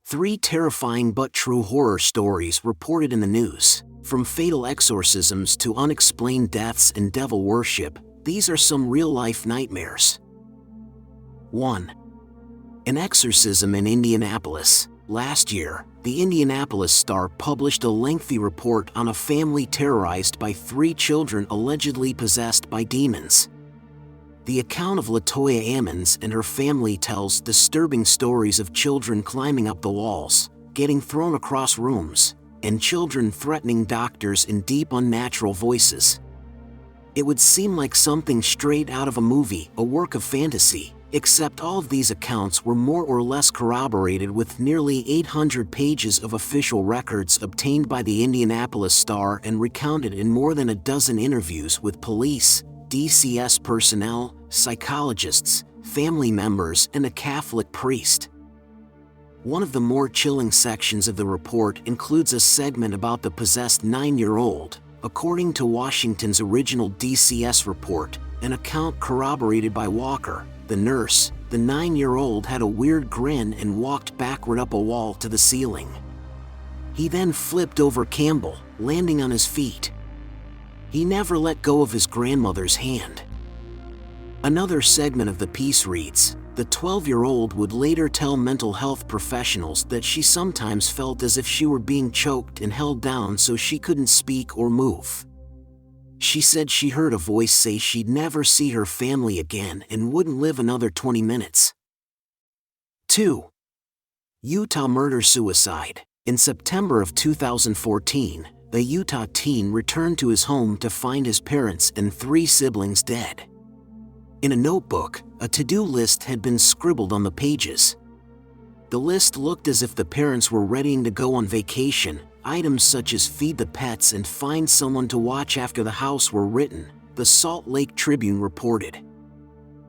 3 terrifying but true horror stories reported in the news. From fatal exorcisms to unexplained deaths and devil worship, these are some real-life nightmares. 1. An exorcism in Indianapolis. Last year, the Indianapolis Star published a lengthy report on a family terrorized by 3 children allegedly possessed by demons. The account of LaToya Ammons and her family tells disturbing stories of children climbing up the walls, getting thrown across rooms, and children threatening doctors in deep unnatural voices. It would seem like something straight out of a movie, a work of fantasy, except all of these accounts were more or less corroborated with nearly 800 pages of official records obtained by the Indianapolis Star and recounted in more than a dozen interviews with police, DCS personnel, psychologists, family members, and a Catholic priest. One of the more chilling sections of the report includes a segment about the possessed 9-year-old. According to Washington's original DCS report, an account corroborated by Walker, the nurse, the 9-year-old had a weird grin and walked backward up a wall to the ceiling. He then flipped over Campbell, landing on his feet. He never let go of his grandmother's hand. Another segment of the piece reads, the 12-year-old would later tell mental health professionals that she sometimes felt as if she were being choked and held down so she couldn't speak or move. She said she heard a voice say she'd never see her family again and wouldn't live another 20 minutes. 2. Utah murder-suicide. In September of 2014, the Utah teen returned to his home to find his parents and 3 siblings dead. In a notebook, a to-do list had been scribbled on the pages. The list looked as if the parents were readying to go on vacation. Items such as feed the pets and find someone to watch after the house were written, the Salt Lake Tribune reported.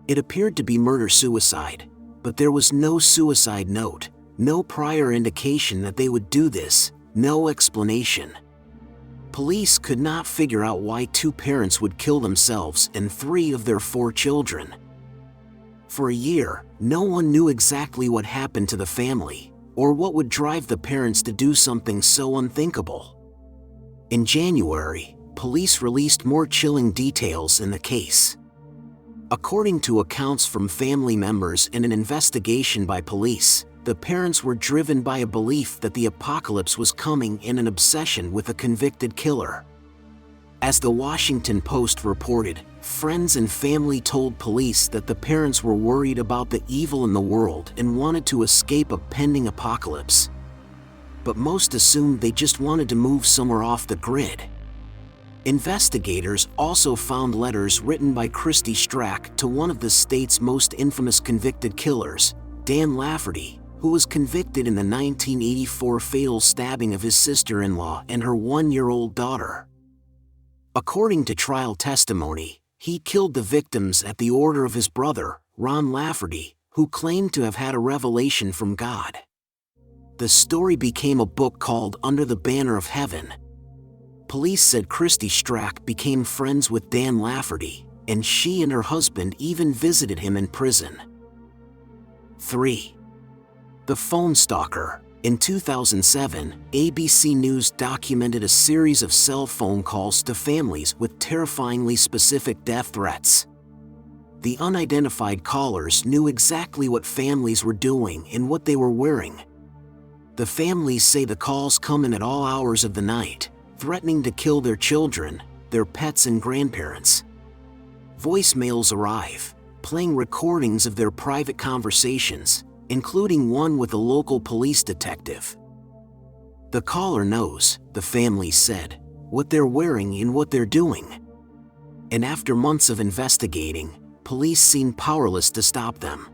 It appeared to be murder-suicide, but there was no suicide note, no prior indication that they would do this, no explanation. Police could not figure out why 2 parents would kill themselves and 3 of their 4 children. For a year, no one knew exactly what happened to the family, or what would drive the parents to do something so unthinkable. In January, police released more chilling details in the case. According to accounts from family members and an investigation by police, the parents were driven by a belief that the apocalypse was coming and an obsession with a convicted killer. As the Washington Post reported, friends and family told police that the parents were worried about the evil in the world and wanted to escape a pending apocalypse. But most assumed they just wanted to move somewhere off the grid. Investigators also found letters written by Christy Strack to one of the state's most infamous convicted killers, Dan Lafferty, who was convicted in the 1984 fatal stabbing of his sister-in-law and her 1-year-old daughter. According to trial testimony, he killed the victims at the order of his brother, Ron Lafferty, who claimed to have had a revelation from God. The story became a book called Under the Banner of Heaven. Police said Christy Strack became friends with Dan Lafferty, and she and her husband even visited him in prison. 3. The Phone Stalker. In 2007, ABC News documented a series of cell phone calls to families with terrifyingly specific death threats. The unidentified callers knew exactly what families were doing and what they were wearing. The families say the calls come in at all hours of the night, threatening to kill their children, their pets and grandparents. Voicemails arrive, playing recordings of their private conversations, including one with a local police detective. The caller knows, the family said, what they're wearing and what they're doing. And after months of investigating, police seemed powerless to stop them.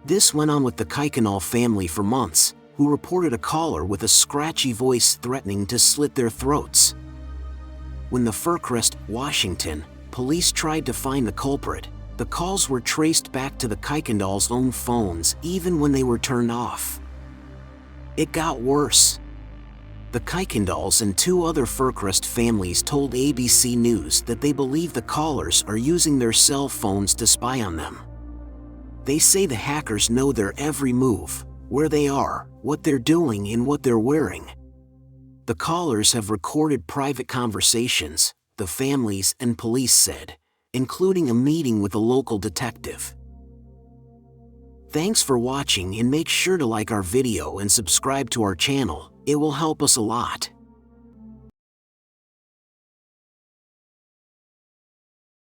This went on with the Kuykendall family for months, who reported a caller with a scratchy voice threatening to slit their throats. When the Fircrest, Washington, police tried to find the culprit, the calls were traced back to the Kuykendall's own phones even when they were turned off. It got worse. The Kuykendalls and 2 other Fircrest families told ABC News that they believe the callers are using their cell phones to spy on them. They say the hackers know their every move, where they are, what they're doing, and what they're wearing. The callers have recorded private conversations, the families and police said, including a meeting with a local detective. Thanks for watching, and make sure to like our video and subscribe to our channel. It will help us a lot.